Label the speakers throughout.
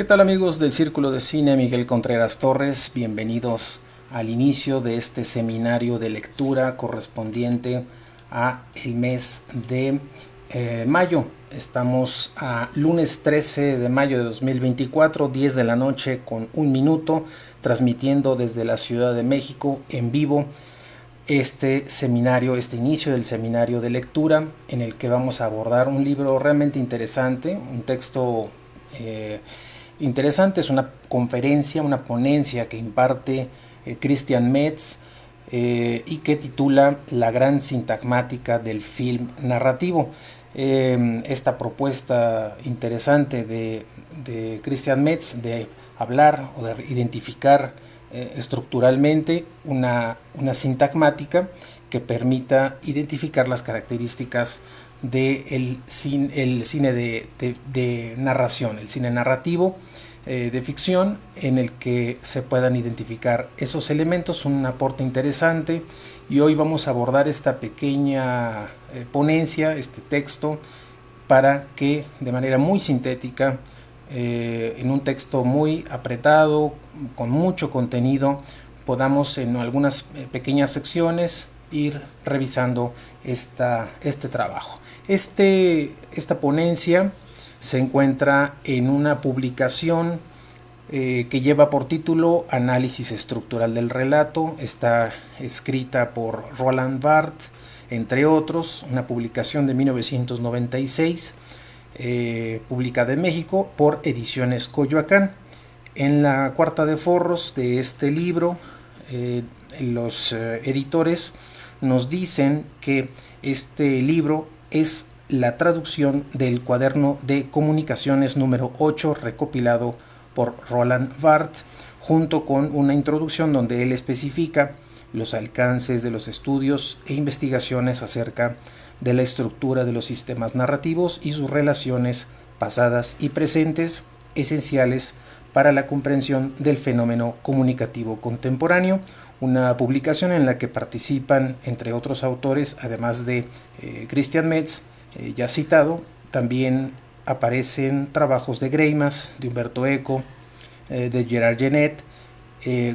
Speaker 1: ¿Qué tal amigos del Círculo de Cine? Miguel Contreras Torres, bienvenidos al inicio de este seminario de lectura correspondiente a el mes de mayo. Estamos a lunes 13 de mayo de 2024, 10 de la noche con un minuto, transmitiendo desde la Ciudad de México en vivo este seminario, este inicio del seminario de lectura, en el que vamos a abordar un libro realmente interesante, un texto interesante. Es una conferencia, una ponencia que imparte Christian Metz y que titula La gran sintagmática del film narrativo. Esta propuesta interesante de Christian Metz de hablar o de identificar estructuralmente una sintagmática que permita identificar las características del cine de narración, el cine narrativo de ficción, en el que se puedan identificar esos elementos. Un aporte interesante, y hoy vamos a abordar esta pequeña ponencia, este texto, para que de manera muy sintética, en un texto muy apretado, con mucho contenido, podamos en algunas pequeñas secciones ir revisando este trabajo. Esta ponencia se encuentra en una publicación que lleva por título Análisis estructural del relato. Está escrita por Roland Barthes, entre otros, una publicación de 1996, publicada en México por Ediciones Coyoacán. En la cuarta de forros de este libro, los editores nos dicen que este libro es la traducción del cuaderno de comunicaciones número 8 recopilado por Roland Barthes, junto con una introducción donde él especifica los alcances de los estudios e investigaciones acerca de la estructura de los sistemas narrativos y sus relaciones pasadas y presentes, esenciales para la comprensión del fenómeno comunicativo contemporáneo. Una publicación en la que participan, entre otros autores, además de Christian Metz, ya citado. También aparecen trabajos de Greimas, de Humberto Eco, de Gerard Genette,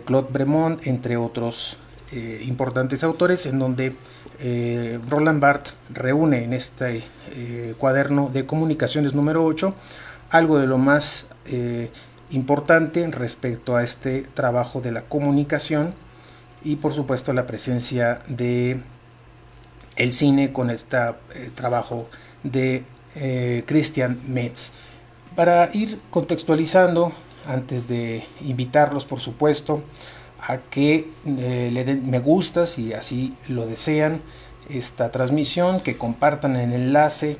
Speaker 1: Claude Bremont, entre otros importantes autores, en donde Roland Barthes reúne en este cuaderno de comunicaciones número 8 algo de lo más importante respecto a este trabajo de la comunicación, y por supuesto la presencia de el cine con este trabajo de Christian Metz. Para ir contextualizando, antes de invitarlos por supuesto a que le den me gusta si así lo desean esta transmisión, que compartan el enlace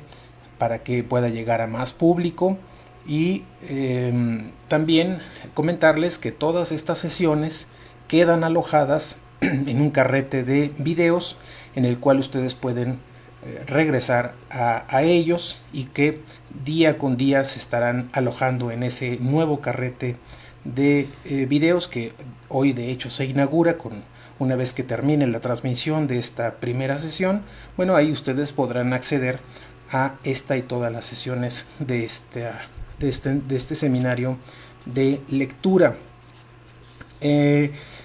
Speaker 1: para que pueda llegar a más público, y también comentarles que todas estas sesiones quedan alojadas en un carrete de videos en el cual ustedes pueden regresar a ellos, y que día con día se estarán alojando en ese nuevo carrete de videos que hoy de hecho se inaugura una vez que termine la transmisión de esta primera sesión. Bueno, ahí ustedes podrán acceder a esta y todas las sesiones de este seminario de lectura.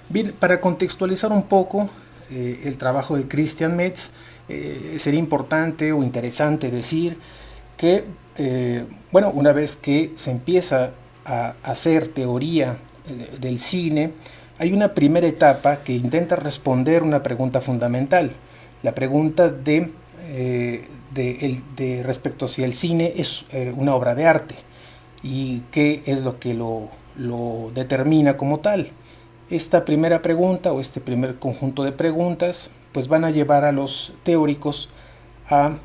Speaker 1: Bien, para contextualizar un poco el trabajo de Christian Metz, sería importante o interesante decir que, bueno, una vez que se empieza a hacer teoría del cine, hay una primera etapa que intenta responder una pregunta fundamental, la pregunta de respecto a si el cine es una obra de arte y qué es lo que lo determina como tal. Esta primera pregunta, o este primer conjunto de preguntas, pues van a llevar a los teóricos a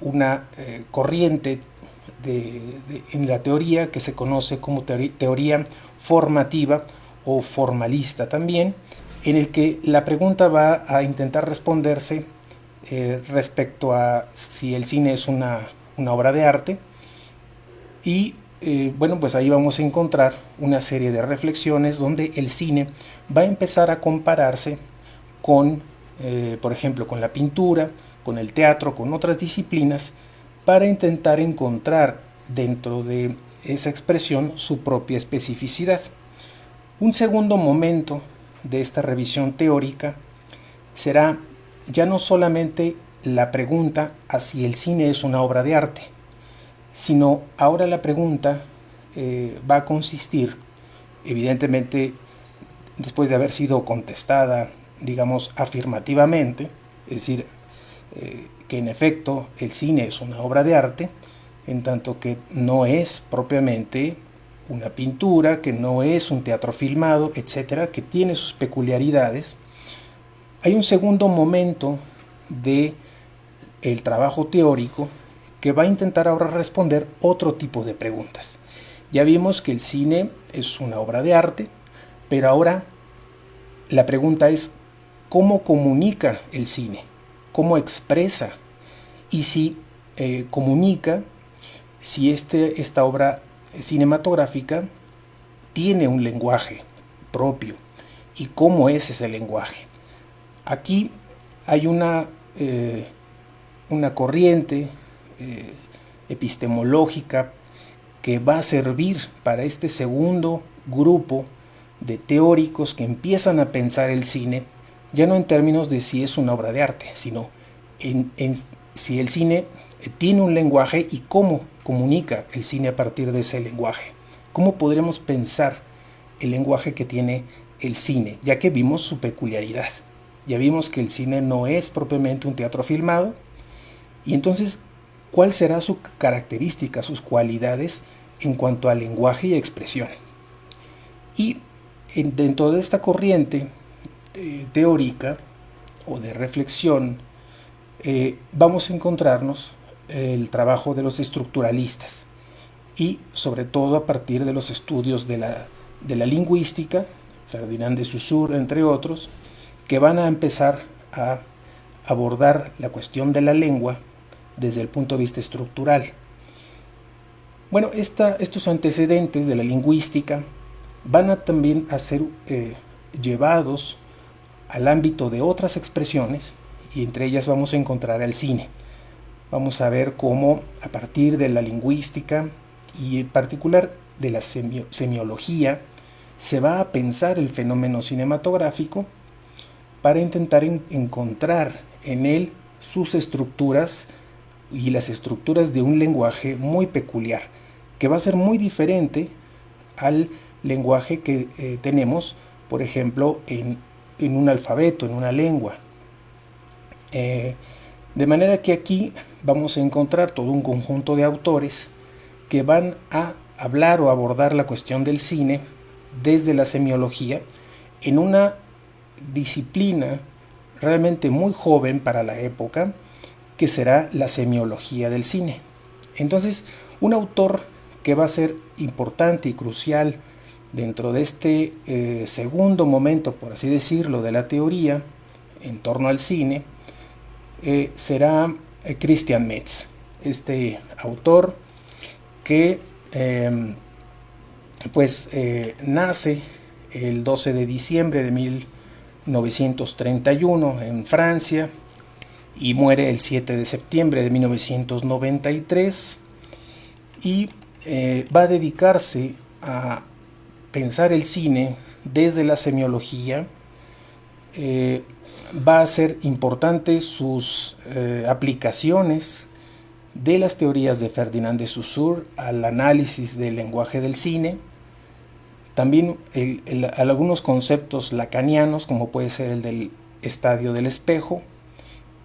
Speaker 1: una corriente en la teoría que se conoce como teoría formativa o formalista también, en el que la pregunta va a intentar responderse respecto a si el cine es una obra de arte. Y bueno, pues ahí vamos a encontrar una serie de reflexiones donde el cine va a empezar a compararse con, por ejemplo, con la pintura, con el teatro, con otras disciplinas, para intentar encontrar dentro de esa expresión su propia especificidad. Un segundo momento de esta revisión teórica será ya no solamente la pregunta a si el cine es una obra de arte, sino ahora la pregunta va a consistir, evidentemente, después de haber sido contestada, digamos, afirmativamente, es decir, que en efecto el cine es una obra de arte, en tanto que no es propiamente una pintura, que no es un teatro filmado, etcétera, que tiene sus peculiaridades. Hay un segundo momento de el trabajo teórico que va a intentar ahora responder otro tipo de preguntas. Ya vimos que el cine es una obra de arte, pero ahora la pregunta es ¿cómo comunica el cine? ¿Cómo expresa? Y si comunica, si esta obra cinematográfica tiene un lenguaje propio y cómo es ese lenguaje. Aquí hay una corriente epistemológica que va a servir para este segundo grupo de teóricos que empiezan a pensar el cine, ya no en términos de si es una obra de arte, sino en si el cine tiene un lenguaje y cómo comunica el cine a partir de ese lenguaje. ¿Cómo podremos pensar el lenguaje que tiene el cine? Ya que vimos su peculiaridad. Ya vimos que el cine no es propiamente un teatro filmado. Y entonces, ¿cuál será su característica, sus cualidades en cuanto a lenguaje y expresión? Y dentro de esta corriente teórica o de reflexión, vamos a encontrarnos el trabajo de los estructuralistas y sobre todo a partir de los estudios de la lingüística, Ferdinand de Saussure entre otros, que van a empezar a abordar la cuestión de la lengua desde el punto de vista estructural. Bueno, estos antecedentes de la lingüística van a también a ser llevados al ámbito de otras expresiones y entre ellas vamos a encontrar al cine. Vamos a ver cómo a partir de la lingüística y en particular de la semiología se va a pensar el fenómeno cinematográfico para intentar encontrar en él sus estructuras y las estructuras de un lenguaje muy peculiar, que va a ser muy diferente al lenguaje que tenemos, por ejemplo, en un alfabeto, en una lengua. De manera que aquí vamos a encontrar todo un conjunto de autores que van a hablar o abordar la cuestión del cine desde la semiología en una disciplina realmente muy joven para la época, que será la semiología del cine. Entonces, un autor que va a ser importante y crucial dentro de este segundo momento, por así decirlo, de la teoría en torno al cine, será Christian Metz, este autor que nace el 12 de diciembre de 1931 en Francia y muere el 7 de septiembre de 1993 y va a dedicarse a pensar el cine desde la semiología. Va a ser importante sus aplicaciones de las teorías de Ferdinand de Saussure al análisis del lenguaje del cine, también algunos conceptos lacanianos como puede ser el del estadio del espejo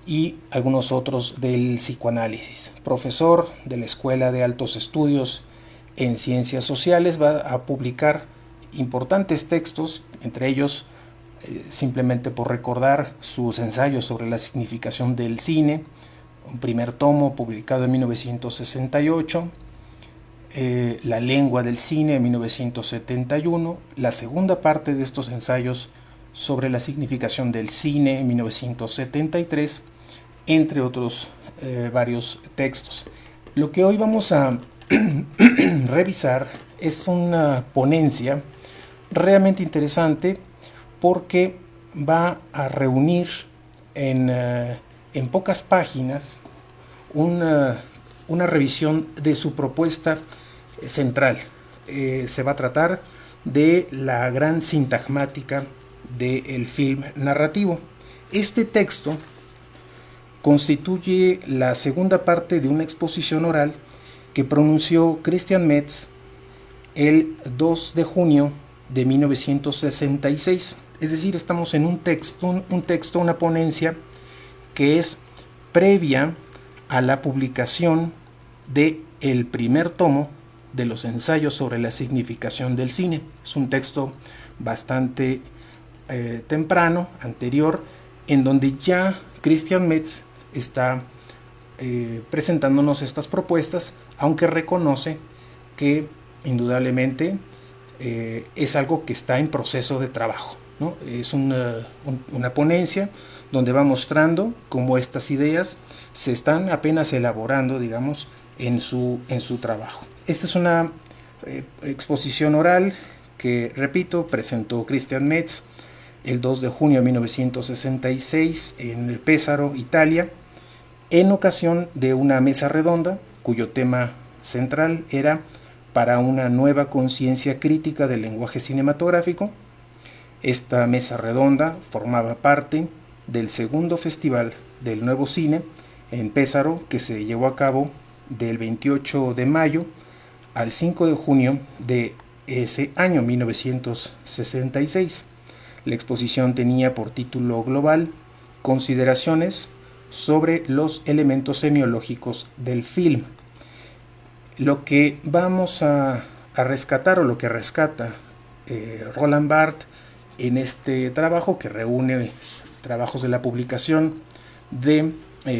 Speaker 1: y algunos otros del psicoanálisis. Profesor de la Escuela de Altos Estudios en Ciencias Sociales, va a publicar importantes textos, entre ellos simplemente por recordar sus ensayos sobre la significación del cine, un primer tomo publicado en 1968, La lengua del cine en 1971, la segunda parte de estos ensayos sobre la significación del cine en 1973, entre otros varios textos. Lo que hoy vamos a revisar es una ponencia realmente interesante porque va a reunir en pocas páginas una revisión de su propuesta central. Se va a tratar de la gran sintagmática del film narrativo. Este texto constituye la segunda parte de una exposición oral que pronunció Christian Metz el 2 de junio de 1966. Es decir, estamos en un texto, una ponencia que es previa a la publicación del primer tomo de los ensayos sobre la significación del cine. Es un texto bastante temprano, anterior, en donde ya Christian Metz está presentándonos estas propuestas, aunque reconoce que indudablemente es algo que está en proceso de trabajo, ¿no? Es una ponencia donde va mostrando cómo estas ideas se están apenas elaborando, digamos, en su trabajo. Esta es una exposición oral que, repito, presentó Christian Metz el 2 de junio de 1966 en Pesaro, Italia, en ocasión de una mesa redonda cuyo tema central era para una nueva conciencia crítica del lenguaje cinematográfico. Esta mesa redonda formaba parte del segundo Festival del Nuevo Cine en Pesaro, que se llevó a cabo del 28 de mayo al 5 de junio de ese año 1966. La exposición tenía por título global Consideraciones sobre los elementos semiológicos del film. Lo que vamos a rescatar, o lo que rescata Roland Barthes en este trabajo, que reúne trabajos de la publicación de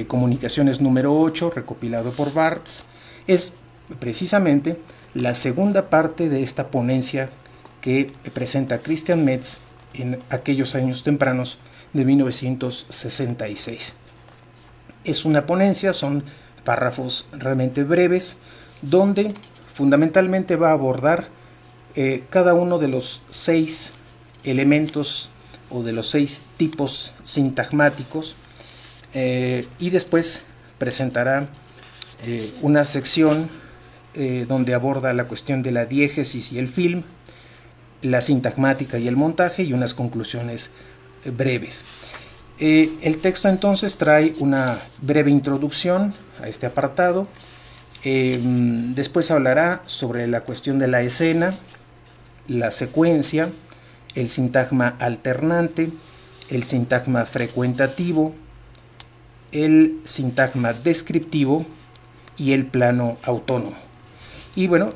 Speaker 1: Comunicaciones número 8, recopilado por Barthes, es precisamente la segunda parte de esta ponencia que presenta Christian Metz en aquellos años tempranos de 1966. Es una ponencia, son párrafos realmente breves, donde fundamentalmente va a abordar cada uno de los 6 elementos o de los 6 tipos sintagmáticos, y después presentará una sección donde aborda la cuestión de la diégesis y el film, la sintagmática y el montaje, y unas conclusiones breves. El texto entonces trae una breve introducción a este apartado. Después hablará sobre la cuestión de la escena, la secuencia, el sintagma alternante, el sintagma frecuentativo, el sintagma descriptivo y el plano autónomo. Y bueno,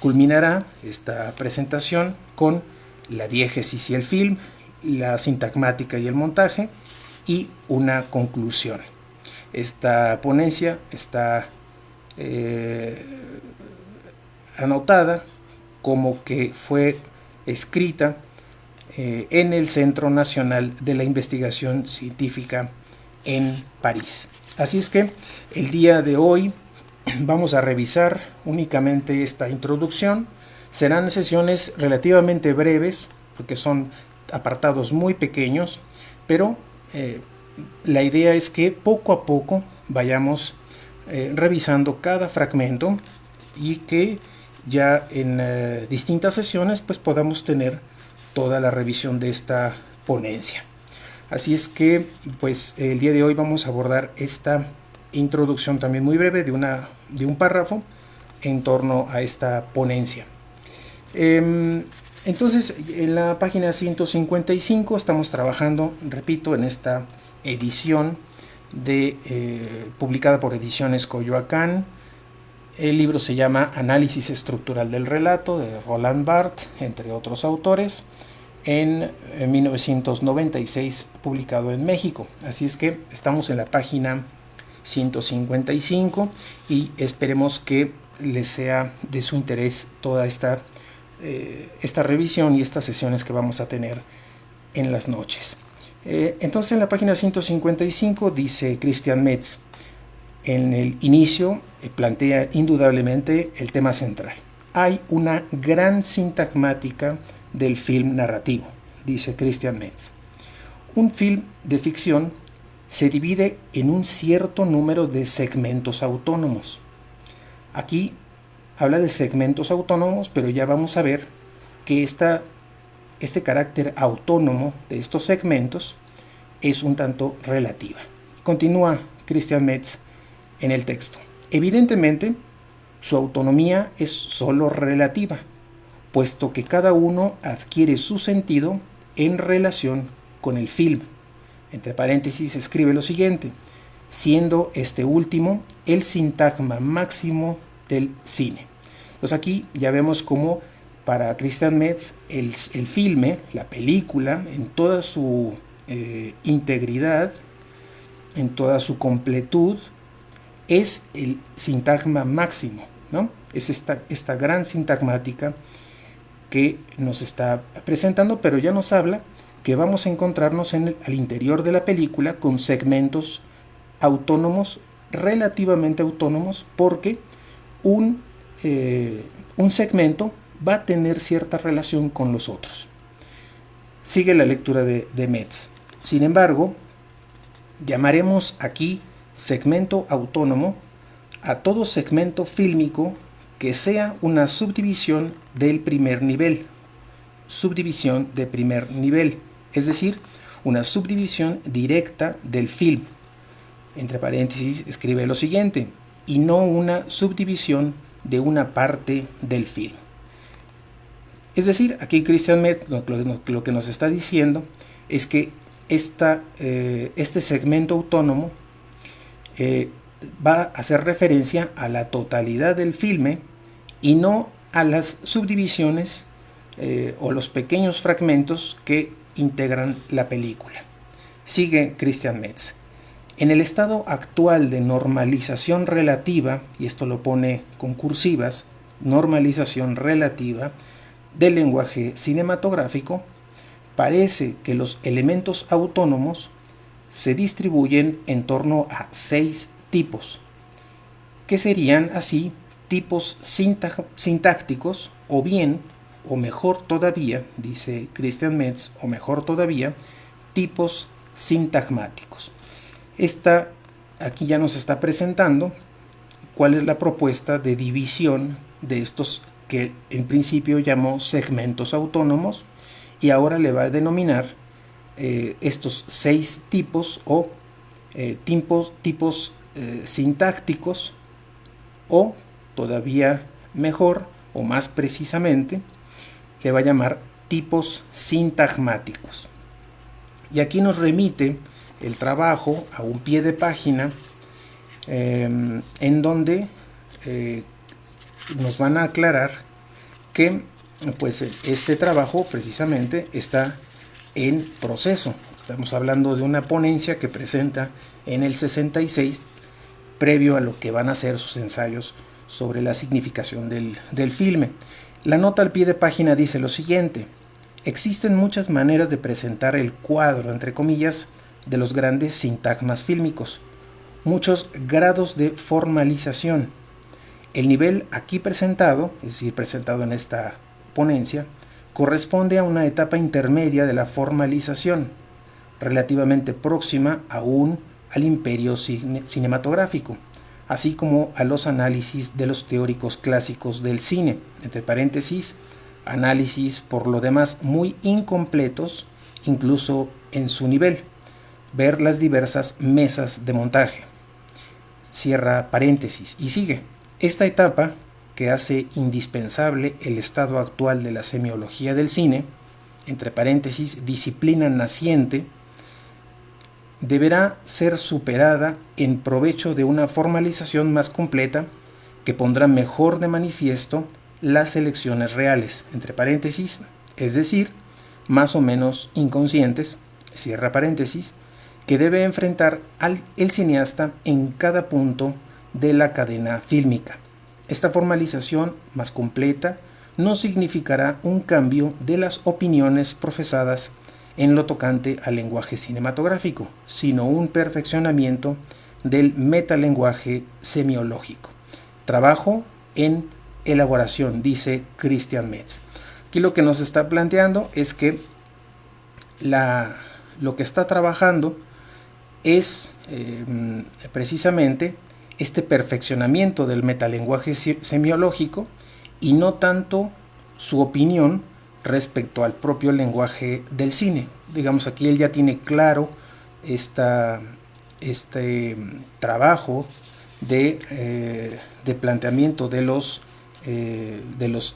Speaker 1: culminará esta presentación con la diégesis y el film, la sintagmática y el montaje, y una conclusión. Esta ponencia está anotada como que fue escrita en el Centro Nacional de la Investigación Científica en París. Así es que el día de hoy vamos a revisar únicamente esta introducción. Serán sesiones relativamente breves, porque son apartados muy pequeños, pero la idea es que poco a poco vayamos revisando cada fragmento, y que ya en distintas sesiones pues podamos tener toda la revisión de esta ponencia. Así es que pues el día de hoy vamos a abordar esta introducción también muy breve de un párrafo en torno a esta ponencia. Entonces, en la página 155 estamos trabajando, repito, en esta edición publicada por Ediciones Coyoacán. El libro se llama Análisis estructural del relato, de Roland Barthes, entre otros autores, en 1996, publicado en México. Así es que estamos en la página 155 y esperemos que les sea de su interés toda esta revisión y estas sesiones que vamos a tener en las noches. Entonces, en la página 155 dice Christian Metz, en el inicio plantea indudablemente el tema central. Hay una gran sintagmática del film narrativo, dice Christian Metz. Un film de ficción se divide en un cierto número de segmentos autónomos. Aquí habla de segmentos autónomos, pero ya vamos a ver que este carácter autónomo de estos segmentos es un tanto relativa. Continúa Christian Metz en el texto. Evidentemente, su autonomía es sólo relativa, puesto que cada uno adquiere su sentido en relación con el film. Entre paréntesis escribe lo siguiente: siendo este último el sintagma máximo del cine. Entonces aquí ya vemos cómo para Christian Metz el filme, la película, en toda su integridad, en toda su completud, es el sintagma máximo, ¿no? Es esta gran sintagmática que nos está presentando, pero ya nos habla que vamos a encontrarnos al interior de la película con segmentos autónomos, relativamente autónomos, porque un segmento va a tener cierta relación con los otros. Sigue la lectura de Metz. Sin embargo, llamaremos aquí segmento autónomo a todo segmento fílmico que sea una subdivisión del primer nivel. Subdivisión de primer nivel, es decir, una subdivisión directa del film. Entre paréntesis escribe lo siguiente: y no una subdivisión de una parte del film. Es decir, aquí Christian Metz lo que nos está diciendo es que este segmento autónomo va a hacer referencia a la totalidad del filme y no a las subdivisiones o los pequeños fragmentos que integran la película. Sigue Christian Metz. En el estado actual de normalización relativa, y esto lo pone con cursivas, normalización relativa del lenguaje cinematográfico, parece que los elementos autónomos se distribuyen en torno a 6 tipos, que serían así tipos sintácticos, o bien, o mejor todavía, dice Christian Metz, o mejor todavía, tipos sintagmáticos. Aquí ya nos está presentando cuál es la propuesta de división de estos que en principio llamó segmentos autónomos, y ahora le va a denominar estos 6 tipos o tipos sintácticos, o todavía mejor o más precisamente le va a llamar tipos sintagmáticos. Y aquí nos remite el trabajo a un pie de página en donde nos van a aclarar que pues este trabajo precisamente está en proceso. Estamos hablando de una ponencia que presenta en el 66, previo a lo que van a ser sus ensayos sobre la significación del filme. La nota al pie de página dice lo siguiente: existen muchas maneras de presentar el cuadro, entre comillas, de los grandes sintagmas fílmicos, muchos grados de formalización. El nivel aquí presentado, es decir, presentado en esta ponencia, corresponde a una etapa intermedia de la formalización, relativamente próxima aún al imperio cinematográfico, así como a los análisis de los teóricos clásicos del cine, entre paréntesis, análisis por lo demás muy incompletos, incluso en su nivel. Ver las diversas mesas de montaje. Cierra paréntesis y sigue. Esta etapa, que hace indispensable el estado actual de la semiología del cine, entre paréntesis, disciplina naciente, deberá ser superada en provecho de una formalización más completa que pondrá mejor de manifiesto las elecciones reales, entre paréntesis, es decir, más o menos inconscientes, cierra paréntesis, que debe enfrentar el cineasta en cada punto de la cadena fílmica. Esta formalización más completa no significará un cambio de las opiniones profesadas en lo tocante al lenguaje cinematográfico, sino un perfeccionamiento del metalenguaje semiológico. Trabajo en elaboración, dice Christian Metz. Aquí lo que nos está planteando es que lo que está trabajando es precisamente este perfeccionamiento del metalenguaje semiológico y no tanto su opinión respecto al propio lenguaje del cine. Digamos, aquí él ya tiene claro este trabajo de planteamiento de los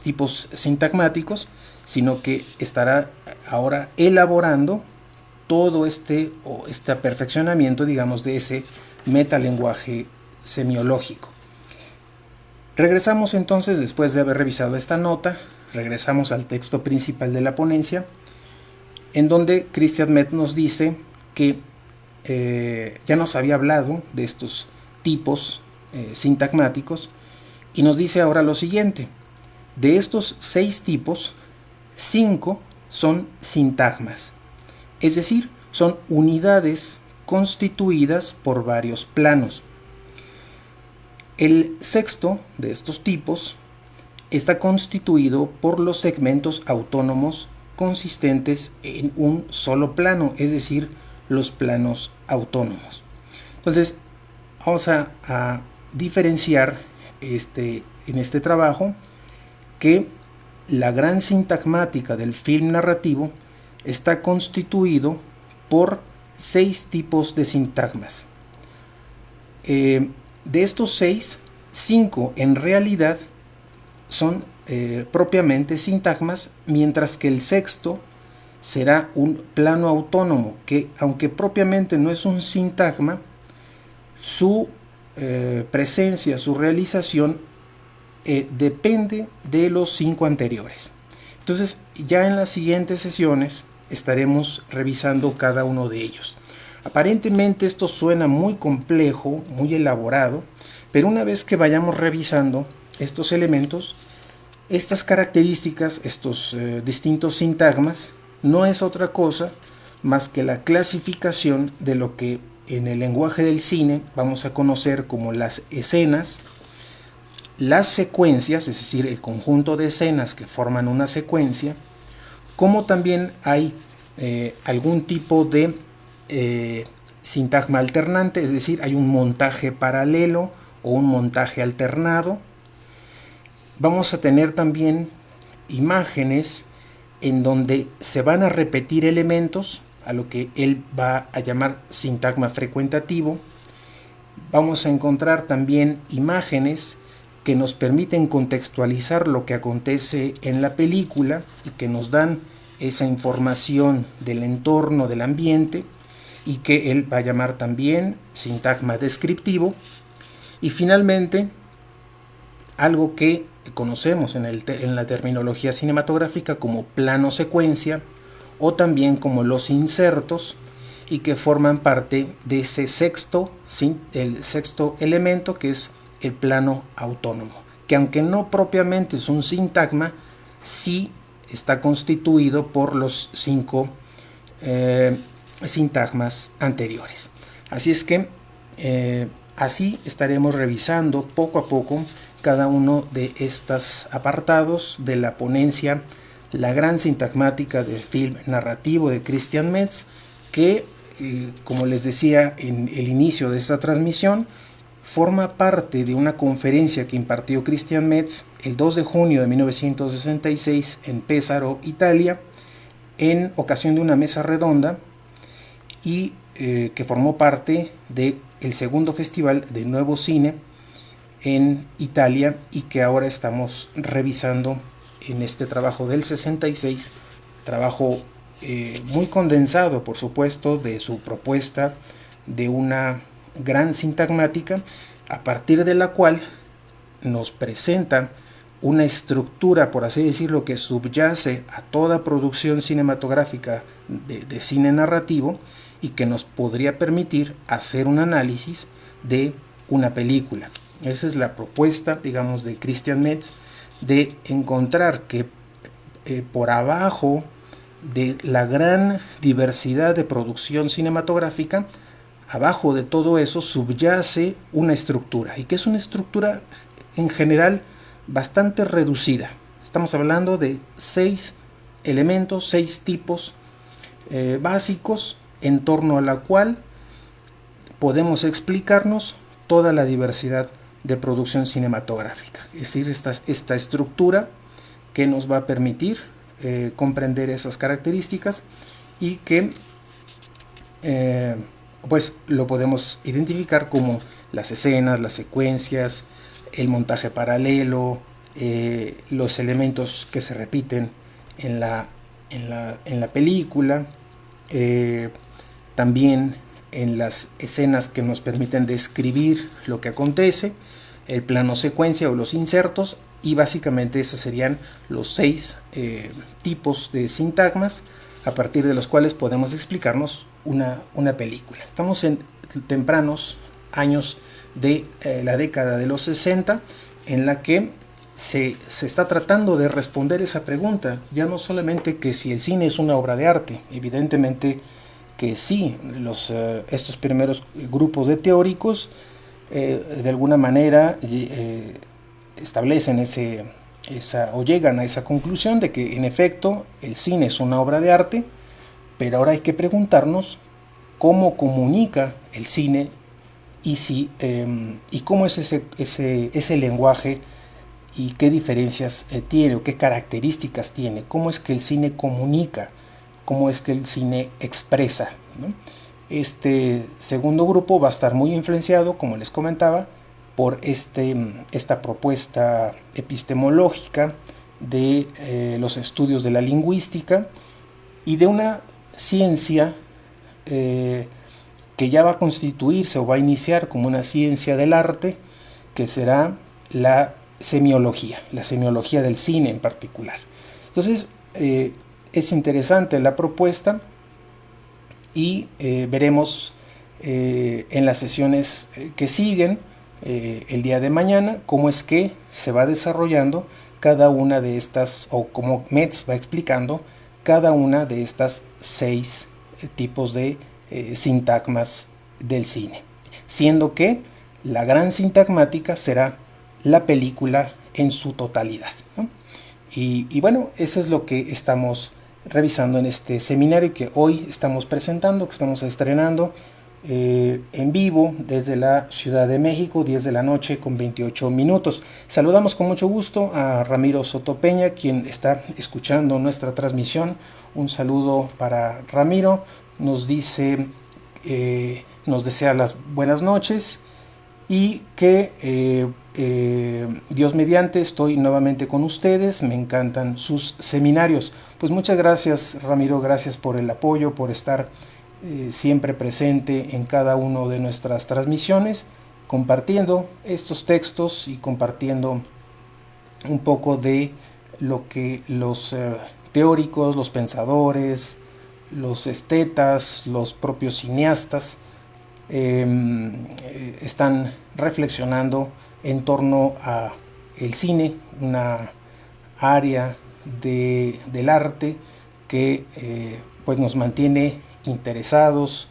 Speaker 1: tipos sintagmáticos, sino que estará ahora elaborando todo este perfeccionamiento, digamos, de ese metalenguaje semiológico. Regresamos entonces, después de haber revisado esta nota, regresamos al texto principal de la ponencia, en donde Christian Metz nos dice que ya nos había hablado de estos tipos sintagmáticos y nos dice ahora lo siguiente: de estos 6 tipos, 5 son sintagmas, es decir, son unidades constituidas por varios planos. El sexto de estos tipos está constituido por los segmentos autónomos consistentes en un solo plano, es decir, los planos autónomos. Entonces, vamos a diferenciar en este trabajo que la gran sintagmática del film narrativo está constituido por 6 tipos de sintagmas. De estos 6, 5 en realidad son propiamente sintagmas, mientras que el sexto será un plano autónomo que, aunque propiamente no es un sintagma, su presencia, su realización depende de los 5 anteriores. Entonces, ya en las siguientes sesiones estaremos revisando cada uno de ellos. Aparentemente esto suena muy complejo, muy elaborado, pero una vez que vayamos revisando estos elementos, estas características, estos distintos sintagmas, no es otra cosa más que la clasificación de lo que en el lenguaje del cine vamos a conocer como las escenas, las secuencias, es decir, el conjunto de escenas que forman una secuencia, como también hay algún tipo de sintagma alternante, es decir, hay un montaje paralelo o un montaje alternado. Vamos a tener también imágenes en donde se van a repetir elementos, a lo que él va a llamar sintagma frecuentativo. Vamos a encontrar también imágenes que nos permiten contextualizar lo que acontece en la película y que nos dan esa información del entorno, del ambiente, y que él va a llamar también sintagma descriptivo. Y finalmente, algo que conocemos en la terminología cinematográfica como plano secuencia, o también como los insertos, y que forman parte de ese el sexto elemento, que es el plano autónomo, que aunque no propiamente es un sintagma, sí está constituido por los 5 sintagmas anteriores. Así es que así estaremos revisando poco a poco cada uno de estos apartados de la ponencia La gran sintagmática del film narrativo de Christian Metz, que como les decía en el inicio de esta transmisión, forma parte de una conferencia que impartió Christian Metz el 2 de junio de 1966 en Pesaro, Italia, en ocasión de una mesa redonda, y que formó parte del segundo festival de Nuevo Cine en Italia, y que ahora estamos revisando en este trabajo del 66, trabajo muy condensado, por supuesto, de su propuesta de una gran sintagmática, a partir de la cual nos presenta una estructura, por así decirlo, que subyace a toda producción cinematográfica de cine narrativo, y que nos podría permitir hacer un análisis de una película. Esa es la propuesta, digamos, de Christian Metz, de encontrar que por abajo de la gran diversidad de producción cinematográfica, abajo de todo eso subyace una estructura, y que es una estructura en general bastante reducida. Estamos hablando de 6 elementos, 6 tipos básicos, en torno a la cual podemos explicarnos toda la diversidad de producción cinematográfica. Es decir, esta estructura que nos va a permitir comprender esas características y que pues lo podemos identificar como las escenas, las secuencias, el montaje paralelo, los elementos que se repiten en la película, también en las escenas que nos permiten describir lo que acontece, el plano secuencia o los insertos, y básicamente esos serían los 6 tipos de sintagmas a partir de los cuales podemos explicarnos una película. Estamos en tempranos años de la década de los 60, en la que se está tratando de responder esa pregunta, ya no solamente que si el cine es una obra de arte, evidentemente que sí, estos primeros grupos de teóricos de alguna manera establecen o llegan a esa conclusión de que en efecto el cine es una obra de arte, pero ahora hay que preguntarnos cómo comunica el cine y cómo es ese lenguaje y qué diferencias tiene o qué características tiene, cómo es que el cine comunica, cómo es que el cine expresa, ¿no? Este segundo grupo va a estar muy influenciado, como les comentaba, por esta propuesta epistemológica de los estudios de la lingüística y de una ciencia que ya va a constituirse o va a iniciar como una ciencia del arte, que será la semiología del cine en particular. Entonces, es interesante la propuesta y veremos en las sesiones que siguen el día de mañana cómo es que se va desarrollando cada una de estas, o cómo Metz va explicando cada una de estas 6 tipos de sintagmas del cine, siendo que la gran sintagmática será la película en su totalidad, ¿no? Y bueno, eso es lo que estamos revisando en este seminario que hoy estamos presentando, que estamos estrenando en vivo desde la Ciudad de México, 10 de la noche con 28 minutos. Saludamos con mucho gusto a Ramiro Sotopeña, quien está escuchando nuestra transmisión. Un saludo para Ramiro. Nos dice, nos desea las buenas noches y que Dios mediante estoy nuevamente con ustedes. Me encantan sus seminarios. Pues muchas gracias, Ramiro, gracias por el apoyo, por estar siempre presente en cada una de nuestras transmisiones, compartiendo estos textos y compartiendo un poco de lo que los teóricos, los pensadores, los estetas, los propios cineastas están reflexionando en torno a el cine, una área del arte que pues nos mantiene interesados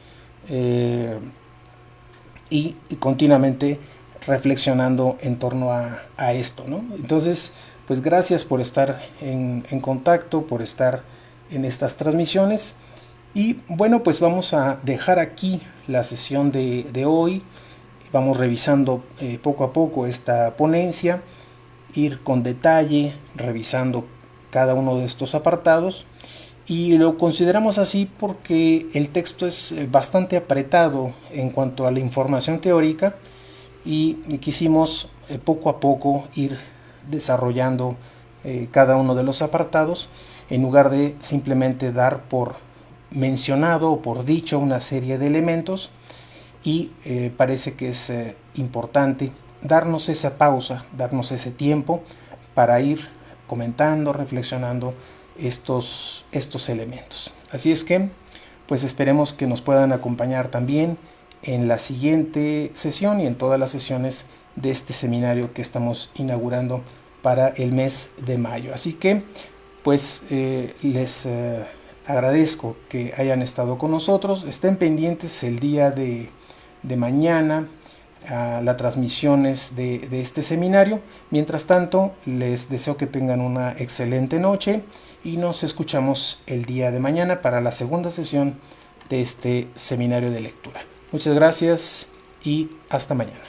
Speaker 1: y continuamente reflexionando en torno a esto, ¿no? Entonces, pues gracias por estar en contacto, por estar en estas transmisiones. Y bueno, pues vamos a dejar aquí la sesión de hoy. Vamos revisando poco a poco esta ponencia, ir con detalle revisando cada uno de estos apartados, y lo consideramos así porque el texto es bastante apretado en cuanto a la información teórica y quisimos poco a poco ir desarrollando cada uno de los apartados en lugar de simplemente dar por mencionado o por dicho una serie de elementos, y parece que es importante darnos esa pausa, darnos ese tiempo para ir comentando, reflexionando estos elementos. Así es que pues esperemos que nos puedan acompañar también en la siguiente sesión y en todas las sesiones de este seminario que estamos inaugurando para el mes de mayo. Así que pues les agradezco que hayan estado con nosotros. Estén pendientes el día de mañana a las transmisiones de este seminario. Mientras tanto, les deseo que tengan una excelente noche y nos escuchamos el día de mañana para la segunda sesión de este seminario de lectura. Muchas gracias y hasta mañana.